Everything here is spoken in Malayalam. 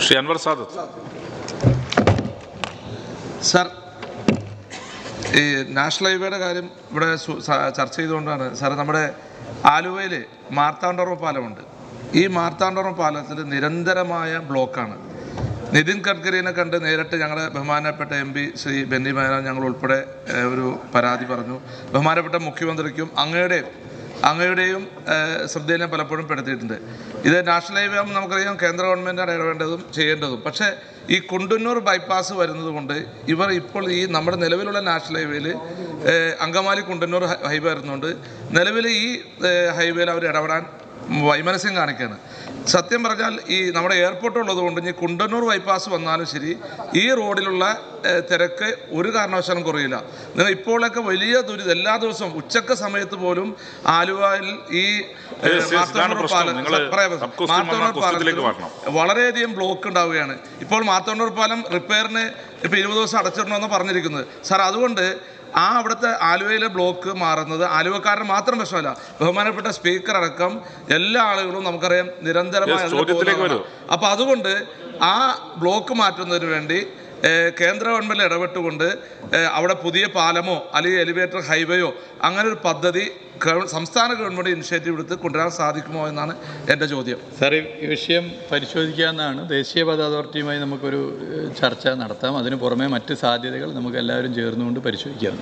ശ്രീ അൻവർ സാദത്ത്. സർ, ഈ നാഷണൽ ഹൈവേയുടെ കാര്യം ഇവിടെ ചർച്ച ചെയ്തുകൊണ്ടാണ് സാർ, നമ്മുടെ ആലുവയിൽ മാർത്താണ്ഡവർമ്മ പാലമുണ്ട്. ഈ മാർത്താണ്ഡവർമ്മ പാലത്തിൽ നിരന്തരമായ ബ്ലോക്കാണ്. നിതിൻ ഗഡ്കരിനെ കണ്ട് നേരിട്ട് ഞങ്ങളുടെ ബഹുമാനപ്പെട്ട MP ശ്രീ ബെന്നി ബെഹനാൻ ഞങ്ങൾ ഉൾപ്പെടെ ഒരു പരാതി പറഞ്ഞു. ബഹുമാനപ്പെട്ട മുഖ്യമന്ത്രിക്കും അങ്ങയുടെയും ശ്രദ്ധയിൽ ഞാൻ പലപ്പോഴും പെടുത്തിയിട്ടുണ്ട്. ഇത് നാഷണൽ ഹൈവേ ആകുമ്പോൾ നമുക്കറിയാം കേന്ദ്ര ഗവൺമെൻറ്റാണ് ഇടപെടേണ്ടതും ചെയ്യേണ്ടതും. പക്ഷേ ഈ കുണ്ടന്നൂർ ബൈപ്പാസ് വരുന്നത് കൊണ്ട് ഇവർ ഇപ്പോൾ ഈ നമ്മുടെ നിലവിലുള്ള നാഷണൽ ഹൈവേയിൽ അങ്കമാലി കുണ്ടന്നൂർ ഹൈവേ വരുന്നുണ്ട്. നിലവിൽ ഈ ഹൈവേയിൽ അവർ ഇടപെടാൻ വൈമനസ്യം കാണിക്കുകയാണ്. സത്യം പറഞ്ഞാൽ ഈ നമ്മുടെ എയർപോർട്ട് ഉള്ളത് കൊണ്ട് ഇനി കുണ്ടന്നൂർ ബൈപ്പാസ് വന്നാലും ശരി, ഈ റോഡിലുള്ള തിരക്ക് ഒരു കാരണവശാലും കുറയില്ല. നിങ്ങൾ ഇപ്പോഴൊക്കെ വലിയ ദുരിതം, എല്ലാ ദിവസവും ഉച്ചക്ക സമയത്ത് പോലും ആലുവയിൽ ഈ മാർത്താണ്ഡവർമ്മ പാലത്തിൽ വളരെയധികം ബ്ലോക്ക് ഉണ്ടാവുകയാണ്. ഇപ്പോൾ മാർത്താണ്ഡവർമ്മ പാലം റിപ്പയറിന് ഇപ്പോൾ 20 ദിവസം അടച്ചിടണമെന്ന് പറഞ്ഞിരിക്കുന്നത്. സാർ, അതുകൊണ്ട് അവിടുത്തെ ആലുവയിലെ ബ്ലോക്ക് മാറുന്നത് ആലുവക്കാരന് മാത്രം പ്രശ്നമല്ല, ബഹുമാനപ്പെട്ട സ്പീക്കർ അടക്കം എല്ലാ ആളുകളും നമുക്കറിയാം നിരന്തരമായി. അപ്പോൾ അതുകൊണ്ട് ആ ബ്ലോക്ക് മാറ്റുന്നതിന് വേണ്ടി കേന്ദ്ര ഗവൺമെൻറ് ഇടപെട്ടുകൊണ്ട് അവിടെ പുതിയ പാലമോ അല്ലെങ്കിൽ എലിവേറ്റർ ഹൈവേയോ അങ്ങനെ ഒരു പദ്ധതി സംസ്ഥാന ഗവൺമെൻറ് ഇനിഷ്യേറ്റീവ് എടുത്ത് കൊണ്ടുവരാൻ സാധിക്കുമോ എന്നാണ് എൻ്റെ ചോദ്യം. സാർ, ഈ വിഷയം പരിശോധിക്കാമെന്നാണ്. ദേശീയപാത അതോറിറ്റിയുമായി നമുക്കൊരു ചർച്ച നടത്താം. അതിന് പുറമെ മറ്റ് സാധ്യതകൾ നമുക്ക് എല്ലാവരും ചേർന്നുകൊണ്ട് പരിശോധിക്കാം.